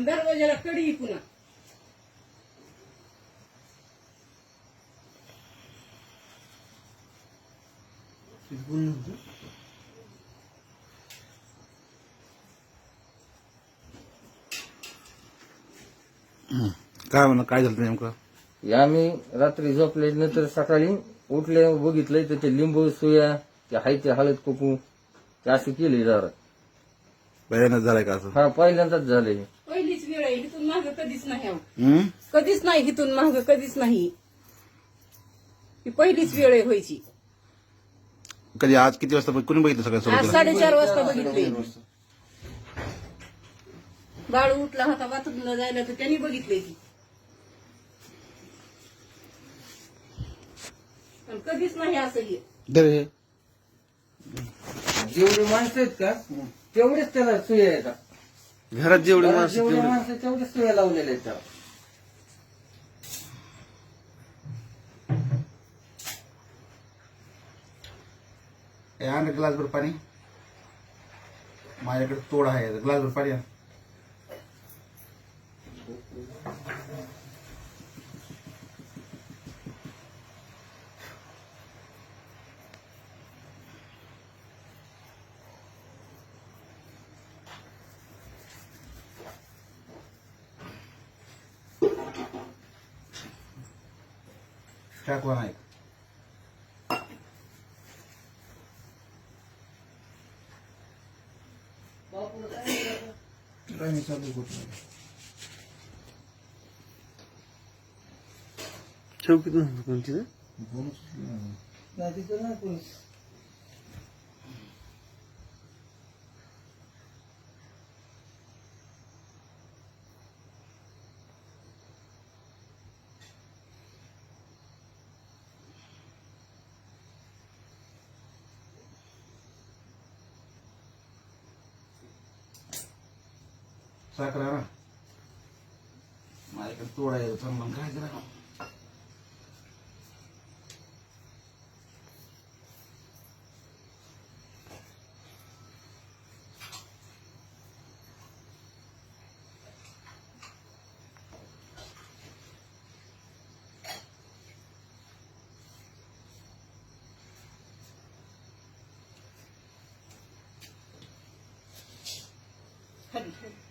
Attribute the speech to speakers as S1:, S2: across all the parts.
S1: दरवाजाला कडी पुन्हा
S2: काय म्हणा, काय झालं नेमकं?
S3: आम्ही रात्री झोपले नंतर सकाळी उठले बघितलंय तर ते लिंबू सुया ते हायचे हळद कुकू ते असं केले जरा.
S2: पहिल्यांदाच झालंय का असं?
S3: हा पहिल्यांदाच झाले.
S1: पहिलीच वेळ आहे. इथून मागं कधीच नाही अहो. कधीच नाही इथून मागं कधीच नाही. ही पहिलीच वेळ आहे व्हायची.
S2: कधी आज किती वाजता कोणी बघितलं सगळं
S1: आज
S2: सोबत?
S1: 4:30 वाजता बघितले. बाळू उठला होता बाथरूमला जायला तर त्यांनी बघितले ती. पण कधीच नाही असं हे.
S3: जेवढे माणसं आहेत का तेवढेच त्याला सुया येतात.
S2: घरात जेवढे माणसं
S3: जेवढे माणसं तेवढेच सुया लावलेल्या आहेत त्याला.
S2: आण ग्लासभर पाणी. माझ्याकडे तोड आहे, ग्लासभर पाणी आण. टाकवा नाही.
S4: चौकीतून कोणती
S2: साखर आहे ना माझ्याकडे तोड आहे, पण मग काय करा.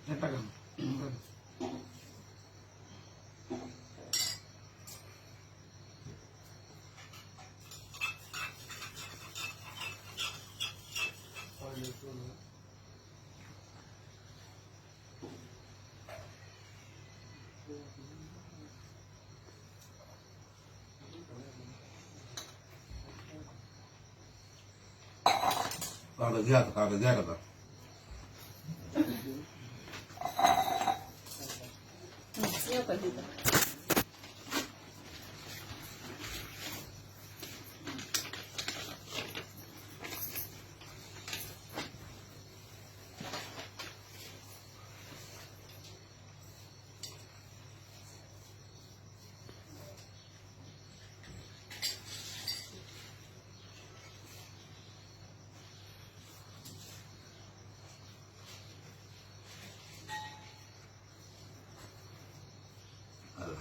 S2: हे टाका. कागद घ्या आता, कागद घ्या आता.
S1: येऊ का तिथं?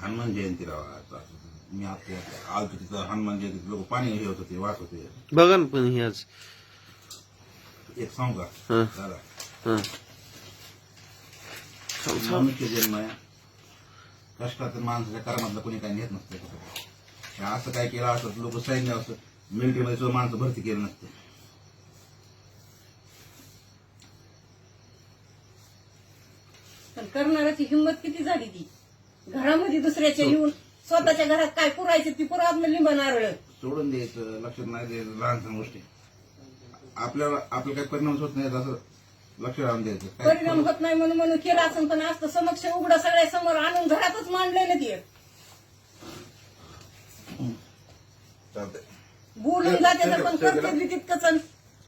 S2: हनुमान जयंती राहा. मी आपल्या आलतो तिथं हनुमान जयंती लोक पाणी हे होत होते, वाच होते.
S4: बघा ना पण हे आज
S2: एक सांगू का
S4: हं.
S2: दादा,
S4: हं.
S2: मनुष्य जन्म आहे. कष्टात माणसाच्या कर्मातलं कोणी काही नेत नसतं. असं काय केलं असं लोक सैन्य असं मिलिटरीमध्ये सुद्धा माणसं भरती केली नसते.
S1: पण करणाऱ्याची हिंमत किती झाली ती. घरामध्ये दुसऱ्याच्या येऊन स्वतःच्या घरात काय पुरायचं ती पुरात लिंब नारळ
S2: सोडून द्यायचं, लक्षात नाही द्यायचं लहान सहान गोष्टी. आपल्याला आपलं काही परिणाम होत नाही असं लक्ष राहून द्यायचं.
S1: परिणाम होत नाही म्हणून केला असं पण असतं समक्ष उघडं सगळ्या समोर आणून घरातच मांडलेलं ते.
S2: चालतंय.
S1: बोलून जाते तर पण करते तितकंच.